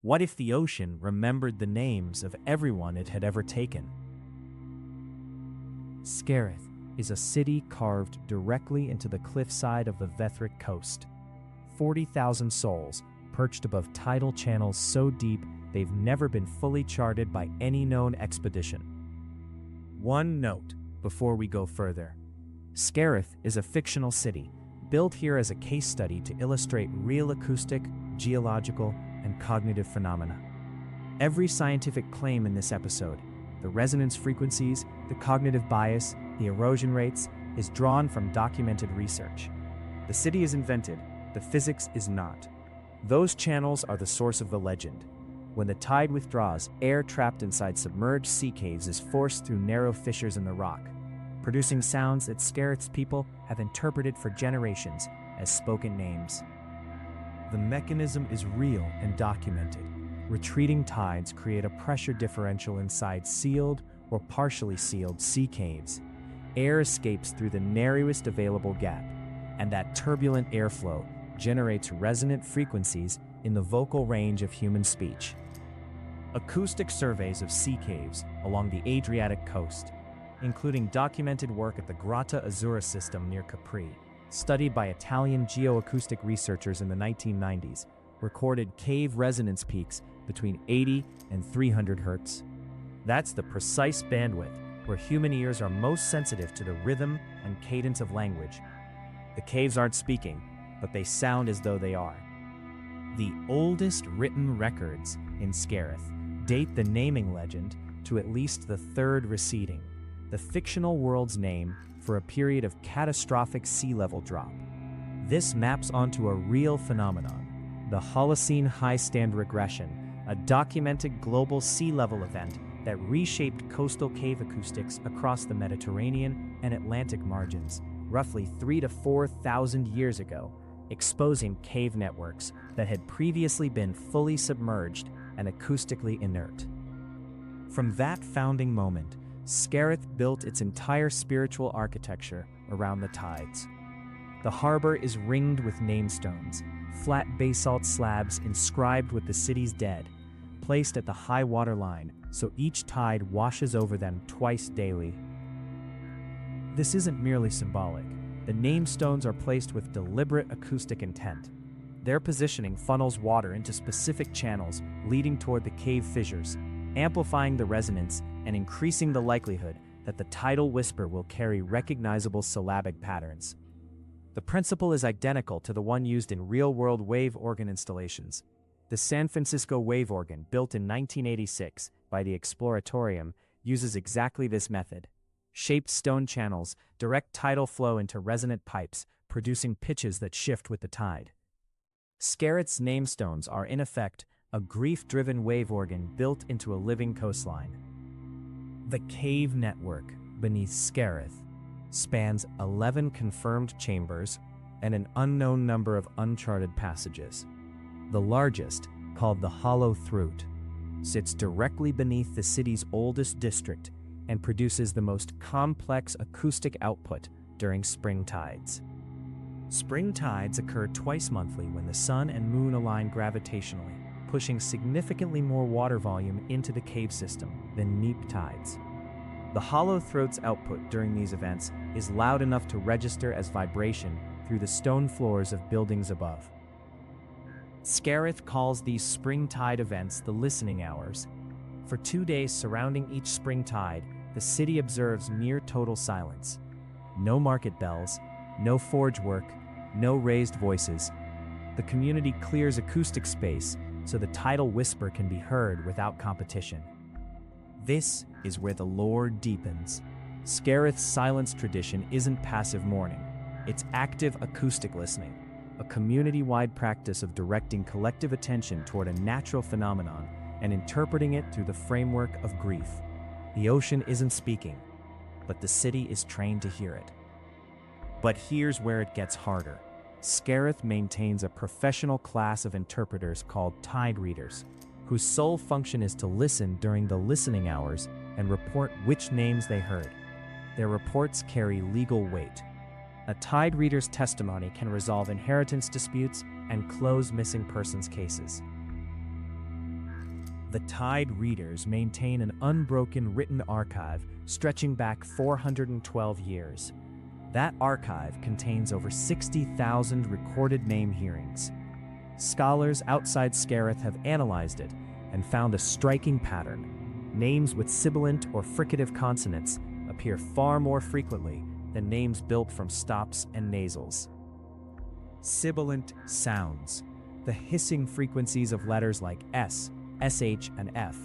What if the ocean remembered the names of everyone it had ever taken? Skarith is a city carved directly into the cliffside of the Vethric coast. 40,000 souls perched above tidal channels so deep they've never been fully charted by any known expedition. One note before we go further. Skarith is a fictional city, built here as a case study to illustrate real acoustic, geological, and cognitive phenomena. Every scientific claim in this episode, the resonance frequencies, the cognitive bias, the erosion rates, is drawn from documented research. The city is invented, the physics is not. Those channels are the source of the legend. When the tide withdraws, air trapped inside submerged sea caves is forced through narrow fissures in the rock, producing sounds that Skarith's people have interpreted for generations as spoken names. The mechanism is real and documented. Retreating tides create a pressure differential inside sealed or partially sealed sea caves. Air escapes through the narrowest available gap, and that turbulent airflow generates resonant frequencies in the vocal range of human speech. Acoustic surveys of sea caves along the Adriatic coast, including documented work at the Grotta Azzurra system near Capri, studied by Italian geoacoustic researchers in the 1990s, recorded cave resonance peaks between 80 and 300 Hz. That's the precise bandwidth where human ears are most sensitive to the rhythm and cadence of language. The caves aren't speaking, but they sound as though they are. The oldest written records in Skarith date the naming legend to at least the third receding, the fictional world's name for a period of catastrophic sea level drop. This maps onto a real phenomenon, the Holocene High Stand Regression, a documented global sea level event that reshaped coastal cave acoustics across the Mediterranean and Atlantic margins, roughly 3,000 to 4,000 years ago, exposing cave networks that had previously been fully submerged and acoustically inert. From that founding moment, Skarith built its entire spiritual architecture around the tides. The harbor is ringed with namestones, flat basalt slabs inscribed with the city's dead, placed at the high water line so each tide washes over them twice daily. This isn't merely symbolic. The namestones are placed with deliberate acoustic intent. Their positioning funnels water into specific channels leading toward the cave fissures, amplifying the resonance and increasing the likelihood that the tidal whisper will carry recognizable syllabic patterns. The principle is identical to the one used in real-world wave organ installations. The San Francisco wave organ, built in 1986 by the Exploratorium, uses exactly this method. Shaped stone channels direct tidal flow into resonant pipes, producing pitches that shift with the tide. Skarith's namestones are, in effect, a grief-driven wave organ built into a living coastline. The cave network beneath Skarith spans 11 confirmed chambers and an unknown number of uncharted passages. The largest, called the Hollow Throat, sits directly beneath the city's oldest district and produces the most complex acoustic output during spring tides. Spring tides occur twice monthly when the sun and moon align gravitationally, pushing significantly more water volume into the cave system than neap tides. The Hollow Throat's output during these events is loud enough to register as vibration through the stone floors of buildings above. Skarith calls these spring tide events the listening hours. For 2 days surrounding each spring tide, the city observes near total silence. No market bells, no forge work, no raised voices. The community clears acoustic space so the tidal whisper can be heard without competition. This is where the lore deepens. Skarith's silence tradition isn't passive mourning, it's active acoustic listening, a community-wide practice of directing collective attention toward a natural phenomenon and interpreting it through the framework of grief. The ocean isn't speaking, but the city is trained to hear it. But here's where it gets harder. Skarith maintains a professional class of interpreters called tide readers, whose sole function is to listen during the listening hours and report which names they heard. Their reports carry legal weight. A tide reader's testimony can resolve inheritance disputes and close missing persons cases. The Tide readers maintain an unbroken written archive stretching back 412 years. That archive contains over 60,000 recorded name hearings. Scholars outside Skarith have analyzed it and found a striking pattern. Names with sibilant or fricative consonants appear far more frequently than names built from stops and nasals. Sibilant sounds, the hissing frequencies of letters like S, SH, and F,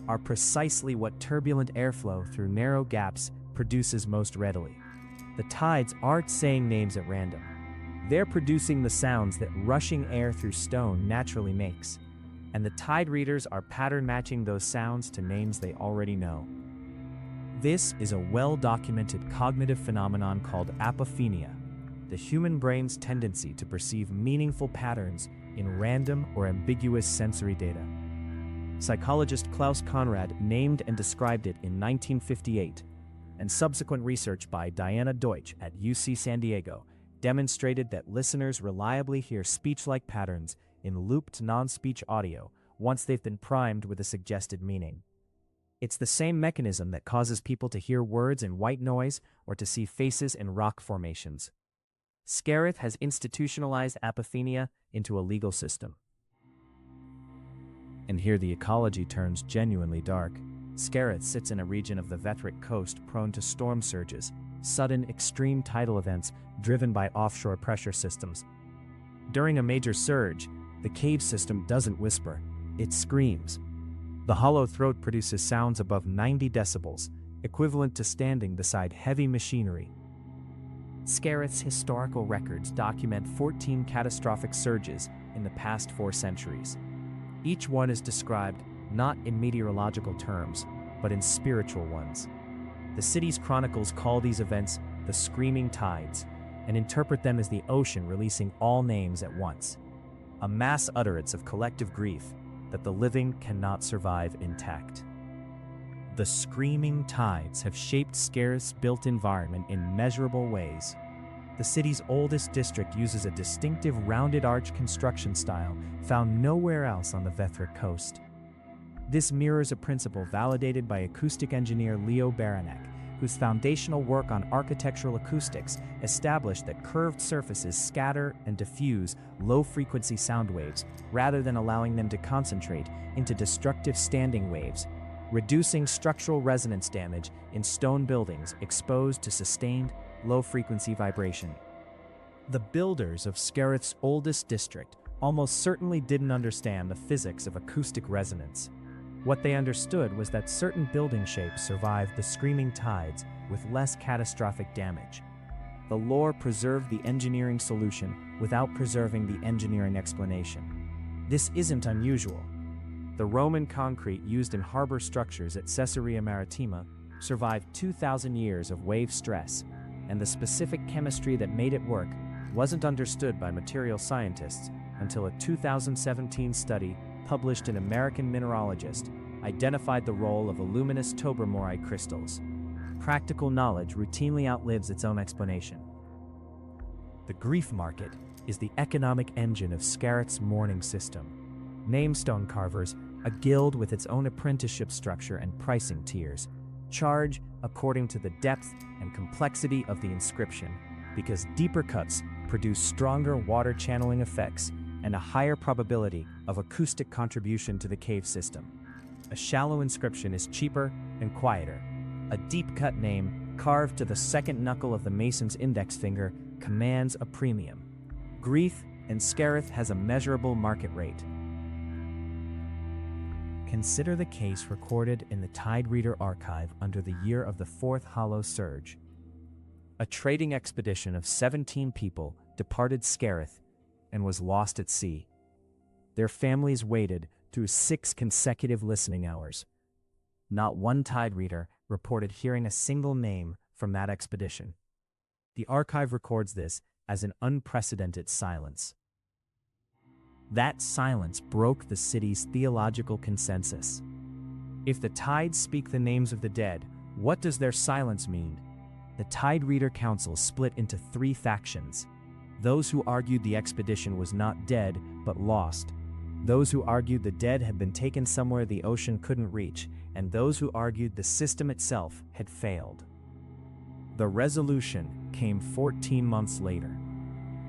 are precisely what turbulent airflow through narrow gaps produces most readily. The tides aren't saying names at random. They're producing the sounds that rushing air through stone naturally makes, and the tide readers are pattern matching those sounds to names they already know. This is a well-documented cognitive phenomenon called apophenia, the human brain's tendency to perceive meaningful patterns in random or ambiguous sensory data. Psychologist Klaus Conrad named and described it in 1958, and subsequent research by Diana Deutsch at UC San Diego demonstrated that listeners reliably hear speech-like patterns in looped non-speech audio once they've been primed with a suggested meaning. It's the same mechanism that causes people to hear words in white noise or to see faces in rock formations. Skarith has institutionalized apophenia into a legal system. And here the ecology turns genuinely dark. Skarith sits in a region of the Vethric coast prone to storm surges, sudden extreme tidal events driven by offshore pressure systems. During a major surge, the cave system doesn't whisper, it screams. The hollow throat produces sounds above 90 decibels, equivalent to standing beside heavy machinery. Skarith's historical records document 14 catastrophic surges in the past 4 centuries. Each one is described not in meteorological terms, but in spiritual ones. The city's chronicles call these events the Screaming Tides and interpret them as the ocean releasing all names at once, a mass utterance of collective grief that the living cannot survive intact. The Screaming Tides have shaped Skarith's built environment in measurable ways. The city's oldest district uses a distinctive rounded arch construction style found nowhere else on the Vethric coast. This mirrors a principle validated by acoustic engineer Leo Baranek, whose foundational work on architectural acoustics established that curved surfaces scatter and diffuse low-frequency sound waves rather than allowing them to concentrate into destructive standing waves, reducing structural resonance damage in stone buildings exposed to sustained, low-frequency vibration. The builders of Skarith's oldest district almost certainly didn't understand the physics of acoustic resonance. What they understood was that certain building shapes survived the screaming tides with less catastrophic damage. The lore preserved the engineering solution without preserving the engineering explanation. This isn't unusual. The Roman concrete used in harbor structures at Caesarea Maritima survived 2,000 years of wave stress, and the specific chemistry that made it work wasn't understood by material scientists until a 2017 study published in American Mineralogist identified the role of aluminous tobermorite crystals. Practical knowledge routinely outlives its own explanation. The grief market is the economic engine of Skarith's mourning system. Namestone carvers, a guild with its own apprenticeship structure and pricing tiers, charge according to the depth and complexity of the inscription, because deeper cuts produce stronger water channeling effects and a higher probability of acoustic contribution to the cave system. A shallow inscription is cheaper and quieter. A deep-cut name, carved to the second knuckle of the mason's index finger, commands a premium. Grief in Skarith has a measurable market rate. Consider the case recorded in the Tide Reader archive under the year of the Fourth Hollow Surge. A trading expedition of 17 people departed Skarith and was lost at sea. Their families waited through 6 consecutive listening hours. Not one Tide Reader reported hearing a single name from that expedition. The archive records this as an unprecedented silence. That silence broke the city's theological consensus. If the tides speak the names of the dead, what does their silence mean? The Tide Reader Council split into 3 factions. Those who argued the expedition was not dead, but lost. those who argued the dead had been taken somewhere the ocean couldn't reach, and those who argued the system itself had failed. The resolution came 14 months later,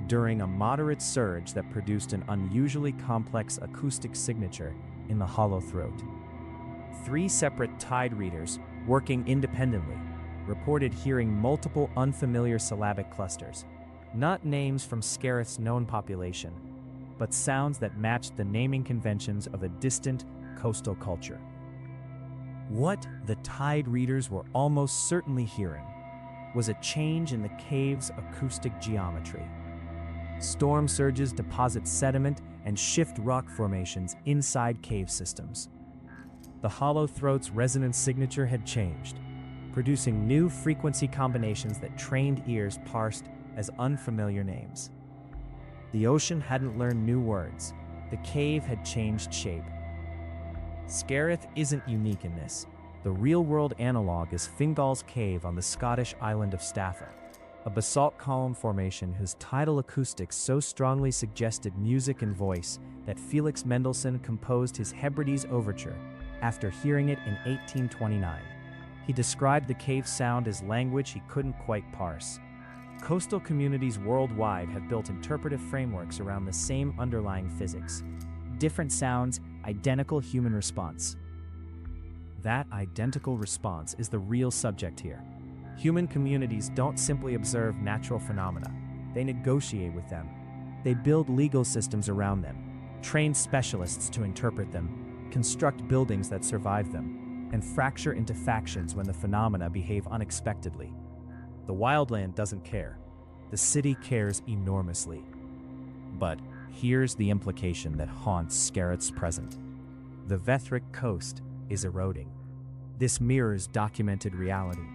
during a moderate surge that produced an unusually complex acoustic signature in the hollow throat. 3 separate tide readers, working independently, reported hearing multiple unfamiliar syllabic clusters, not names from Skarith's known population, but sounds that matched the naming conventions of a distant coastal culture. What the tide readers were almost certainly hearing was a change in the cave's acoustic geometry. Storm surges deposit sediment and shift rock formations inside cave systems. The hollow throat's resonance signature had changed, producing new frequency combinations that trained ears parsed as unfamiliar names. The ocean hadn't learned new words. The cave had changed shape. Skarith isn't unique in this. The real-world analog is Fingal's Cave on the Scottish island of Staffa, a basalt column formation whose tidal acoustics so strongly suggested music and voice that Felix Mendelssohn composed his Hebrides Overture after hearing it in 1829. He described the cave's sound as language he couldn't quite parse. Coastal communities worldwide have built interpretive frameworks around the same underlying physics. Different sounds, identical human response. That identical response is the real subject here. Human communities don't simply observe natural phenomena. They negotiate with them. They build legal systems around them, train specialists to interpret them, construct buildings that survive them, and fracture into factions when the phenomena behave unexpectedly. The wildland doesn't care. The city cares enormously. But here's the implication that haunts Skarith's present. The Vethric coast is eroding. This mirrors documented reality.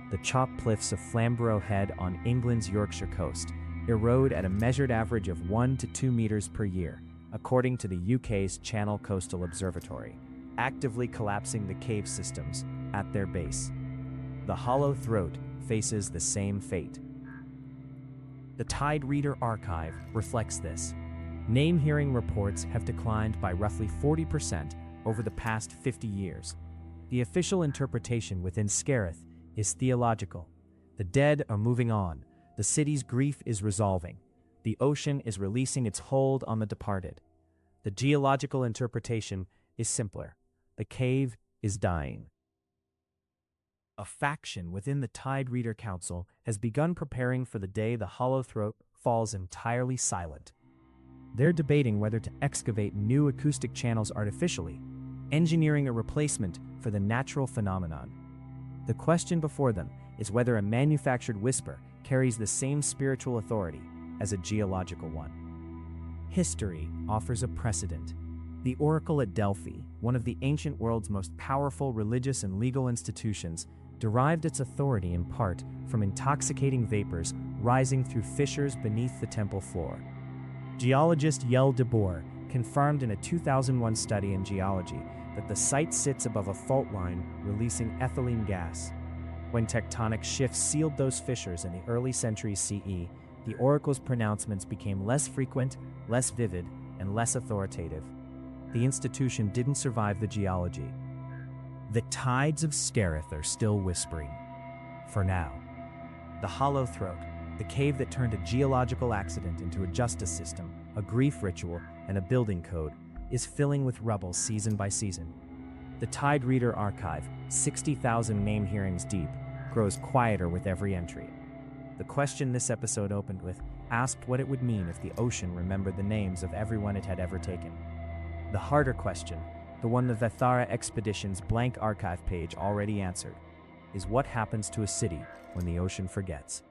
The chopped cliffs of Flamborough Head on England's Yorkshire coast erode at a measured average of 1 to 2 meters per year, according to the UK's Channel Coastal Observatory, actively collapsing the cave systems at their base. The hollow throat faces the same fate. The Tide Reader archive reflects this. Name-hearing reports have declined by roughly 40% over the past 50 years. The official interpretation within Skarith is theological. The dead are moving on. The city's grief is resolving. The ocean is releasing its hold on the departed. The geological interpretation is simpler. The cave is dying. A faction within the Tide Reader Council has begun preparing for the day the hollow throat falls entirely silent. They're debating whether to excavate new acoustic channels artificially, engineering a replacement for the natural phenomenon. The question before them is whether a manufactured whisper carries the same spiritual authority as a geological one. History offers a precedent. The Oracle at Delphi, one of the ancient world's most powerful religious and legal institutions, derived its authority in part from intoxicating vapors rising through fissures beneath the temple floor. Geologist Yel de Boer confirmed in a 2001 study in geology that the site sits above a fault line releasing ethylene gas. When tectonic shifts sealed those fissures in the early centuries CE, the oracle's pronouncements became less frequent, less vivid, and less authoritative. The institution didn't survive the geology. The tides of Skarith are still whispering. For now. The hollow throat, the cave that turned a geological accident into a justice system, a grief ritual, and a building code, is filling with rubble season by season. The Tide Reader archive, 60,000 name hearings deep, grows quieter with every entry. The question this episode opened with asked what it would mean if the ocean remembered the names of everyone it had ever taken. The harder question, the one the Vethara Expedition's blank archive page already answered, is what happens to a city when the ocean forgets?